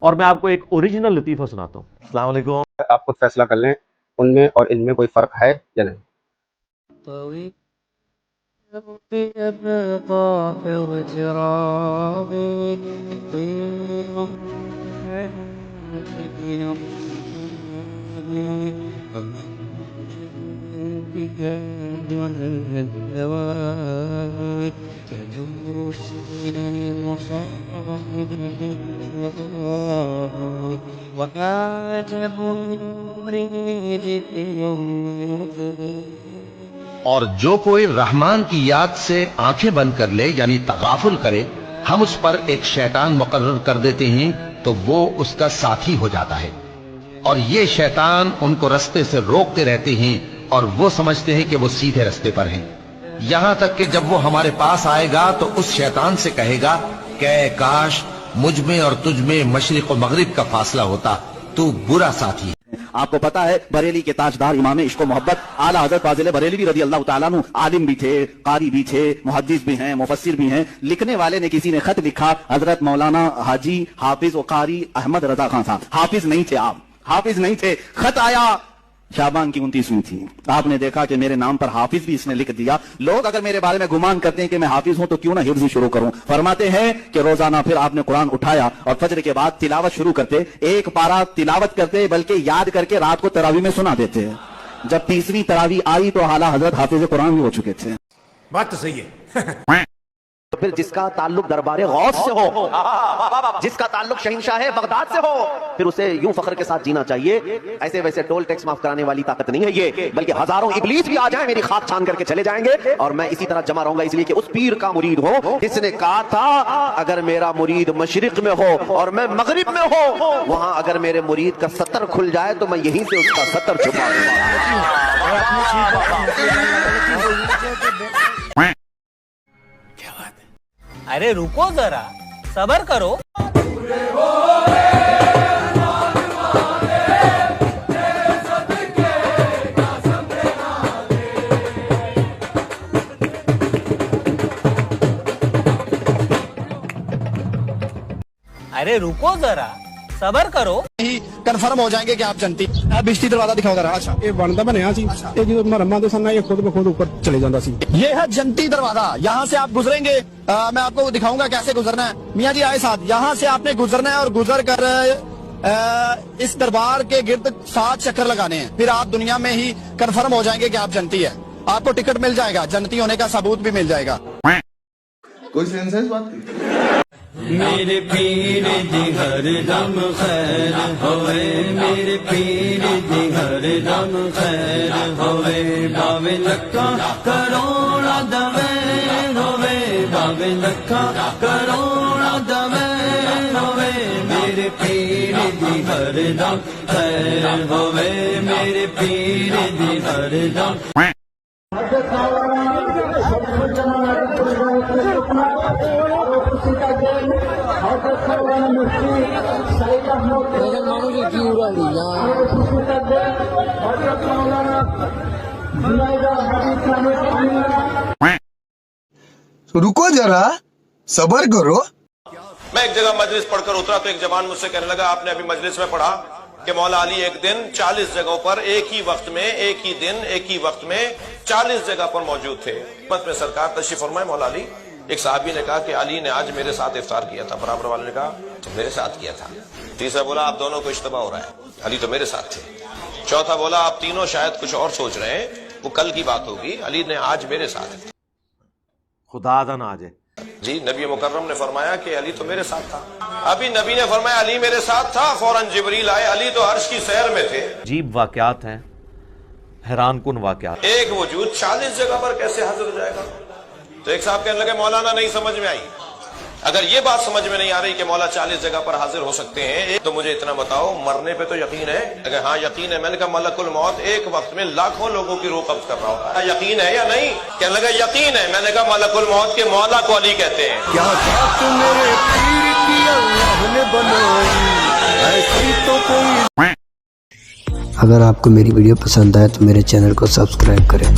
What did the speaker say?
اور میں آپ کو ایک اوریجنل لطیفہ سناتا ہوں۔ السلام علیکم۔ آپ خود فیصلہ کر لیں ان میں اور ان میں کوئی فرق ہے یا نہیں۔ اور جو کوئی رحمان کی یاد سے آنکھیں بند کر لے یعنی تغافل کرے، ہم اس پر ایک شیطان مقرر کر دیتے ہیں تو وہ اس کا ساتھی ہو جاتا ہے، اور یہ شیطان ان کو رستے سے روکتے رہتے ہیں اور وہ سمجھتے ہیں کہ وہ سیدھے رستے پر ہیں، یہاں تک کہ جب وہ ہمارے پاس آئے گا تو اس شیطان سے کہے گا کہ اے کاش مجھ میں اور تجھ میں مشرق و مغرب کا فاصلہ ہوتا، تو برا ساتھی ہے۔ آپ کو پتا ہے بریلی کے تاجدار امام عشق و محبت اعلیٰ حضرت فاضل بریلوی رضی اللہ تعالیٰ عنہ عالم بھی تھے، قاری بھی تھے، محدث بھی ہیں، مفسر بھی ہیں۔ لکھنے والے نے کسی نے خط لکھا، حضرت مولانا حاجی حافظ و قاری احمد رضا خان صاحب، حافظ نہیں تھے آپ، حافظ نہیں تھے۔ خط آیا، شعبان کی 29ویں تھی، آپ نے دیکھا کہ میرے نام پر حافظ بھی اس نے لکھ دیا، لوگ اگر میرے بارے میں گمان کرتے ہیں کہ میں حافظ ہوں تو کیوں نہ حفظ شروع کروں۔ فرماتے ہیں کہ روزانہ پھر آپ نے قرآن اٹھایا اور فجر کے بعد تلاوت شروع کرتے، ایک پارہ تلاوت کرتے بلکہ یاد کر کے رات کو تراویح میں سنا دیتے۔ جب 30ویں تراویح آئی تو اعلیٰ حضرت حافظ قرآن بھی ہو چکے تھے۔ بات تو صحیح ہے۔ تو پھر جس کا تعلق دربار غوث سے ہو، جس کا تعلق شہنشاہ بغداد سے ہو، پھر اسے یوں فخر کے ساتھ جینا چاہیے۔ ایسے ویسے ٹول ٹیکس معاف کرانے والی طاقت نہیں ہے یہ، بلکہ ہزاروں ابلیس بھی آ جائیں میری خاک چھان کر کے چلے جائیں گے اور میں اسی طرح جمع رہوں گا، اس لیے کہ اس پیر کا مرید ہو جس نے کہا تھا اگر میرا مرید مشرق میں ہو اور میں مغرب میں ہو، وہاں اگر میرے مرید کا ستر کھل جائے تو میں یہیں سے اس کا ستر چھپا دوں گا۔ ارے رکو ذرا، صبر کرو۔ ارے رکو ذرا، صبر کرو۔ کنفرم ہو جائیں گے کہ آپ جنتی۔ بشتی دروازہ دکھاؤ ذرا۔ اچھا یہ بنتا بنیا سی، یہ جو مرما دے سن یہ خود بخود اوپر چلے جاتا سی۔ یہ ہے جنتی دروازہ، یہاں سے آپ گزریں گے، میں آپ کو دکھاؤں گا کیسے گزرنا ہے۔ میاں جی آئے ساتھ، یہاں سے آپ نے گزرنا ہے اور گزر کر اس دربار کے گرد 7 چکر لگانے ہیں، پھر آپ دنیا میں ہی کنفرم ہو جائیں گے کہ آپ جنتی ہے۔ آپ کو ٹکٹ مل جائے گا، جنتی ہونے کا ثبوت بھی مل جائے گا۔ کوئی سینس ہے اس بات کی؟ میرے پیر دی ہر دم خیر ہوئے، میرے پیر دی ہر دم خیر ہوئے، باوے لکھاں کروڑا دوے ہوئے، باوے لکھاں کروڑا دوے ہوئے، میرے پیر دی ہر دم خیر ہوئے، میرے پیر دی ہر دم۔ رکو ذرا، صبر کرو۔ میں ایک جگہ مجلس پڑھ کر اترا تو ایک جوان مجھ سے کہنے لگا آپ نے ابھی مجلس میں پڑھا کہ مولا علی ایک دن 40 جگہوں پر ایک ہی وقت میں، ایک ہی دن ایک ہی وقت میں 40 جگہ پر موجود تھے۔ خدمت میں سرکار تشریف فرمائے مولا علی، ایک صحابی نے کہا کہ علی نے آج میرے ساتھ افطار کیا تھا، برابر والے نے کہا تو میرے ساتھ کیا تھا، تیسرا بولا آپ دونوں کو اشتباہ ہو رہا ہے، علی تو میرے ساتھ تھے، چوتھا بولا آپ تینوں شاید کچھ اور سوچ رہے ہیں، وہ کل کی بات ہوگی، علی نے آج میرے ساتھ تھے۔ خدا دا نہ آ جائے جی نبی مکرم نے فرمایا کہ علی تو میرے ساتھ تھا، ابھی نبی نے فرمایا علی میرے ساتھ تھا، فوراً جبریل آئے، علی تو عرش کی سیر میں تھے۔ عجیب واقعات ہیں، حیران کن واقعات۔ ایک وجود 40 جگہ پر کیسے حاضر ہو جائے گا؟ تو ایک صاحب کہنے لگے مولانا نہیں سمجھ میں آئی، اگر یہ بات سمجھ میں نہیں آ رہی کہ مولا 40 جگہ پر حاضر ہو سکتے ہیں تو مجھے اتنا بتاؤ مرنے پہ تو یقین ہے؟ اگر ہاں یقین ہے، میں نے کہا ملک الموت ایک وقت میں لاکھوں لوگوں کی روح قبض کر رہا ہوتا ہے، یقین ہے یا نہیں؟ کہنے لگا یقین ہے، میں نے کہا ملک الموت کے مولا کو علی کہتے ہیں۔ کیا بات میرے پیر کی اللہ نے بنائی، ایسی تو کوئی۔ اگر آپ کو میری ویڈیو پسند آئے تو میرے چینل کو سبسکرائب کریں۔